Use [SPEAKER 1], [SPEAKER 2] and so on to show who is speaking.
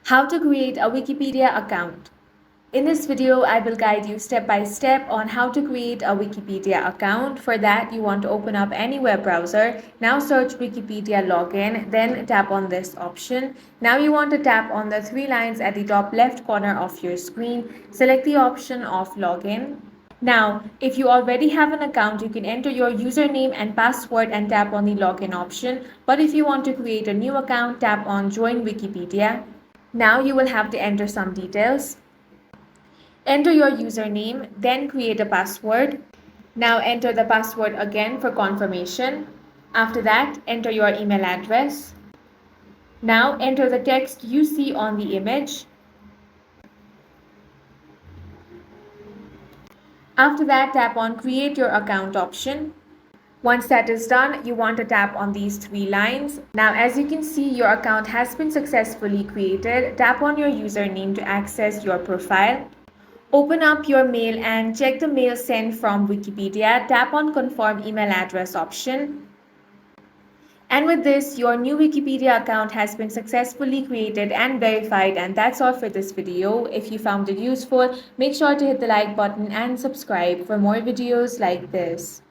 [SPEAKER 1] How to create a Wikipedia account. In this video, I will guide you step by step on how to create a Wikipedia account. For that, you want to open up any web browser. Now search Wikipedia login, then tap on this option. Now you want to tap on the three lines at the top left corner of your screen. Select the option of login. Now, if you already have an account, you can enter your username and password and tap on the login option. But if you want to create a new account, tap on Join Wikipedia. Now you will have to enter some details. Enter your username, then create a password. Now enter the password again for confirmation. After that, enter your email address. Now enter the text you see on the image. After that, tap on Create Your Account option. Once that is done, you want to tap on these three lines. Now, as you can see, your account has been successfully created. Tap on your username to access your profile. Open up your mail and check the mail sent from Wikipedia. Tap on Confirm Email Address option. And with this, your new Wikipedia account has been successfully created and verified. And that's all for this video. If you found it useful, make sure to hit the like button and subscribe for more videos like this.